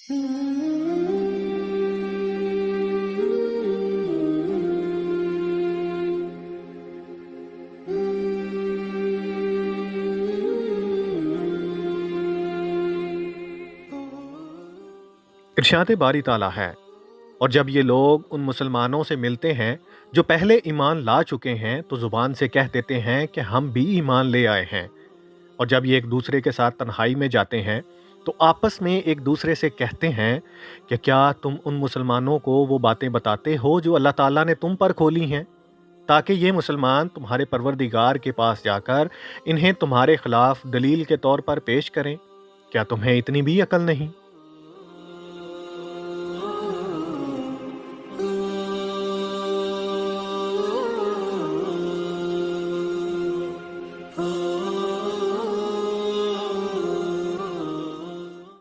ارشاد باری تعالیٰ ہے، اور جب یہ لوگ ان مسلمانوں سے ملتے ہیں جو پہلے ایمان لا چکے ہیں تو زبان سے کہہ دیتے ہیں کہ ہم بھی ایمان لے آئے ہیں، اور جب یہ ایک دوسرے کے ساتھ تنہائی میں جاتے ہیں تو آپس میں ایک دوسرے سے کہتے ہیں کہ کیا تم ان مسلمانوں کو وہ باتیں بتاتے ہو جو اللہ تعالیٰ نے تم پر کھولی ہیں، تاکہ یہ مسلمان تمہارے پروردگار کے پاس جا کر انہیں تمہارے خلاف دلیل کے طور پر پیش کریں؟ کیا تمہیں اتنی بھی عقل نہیں؟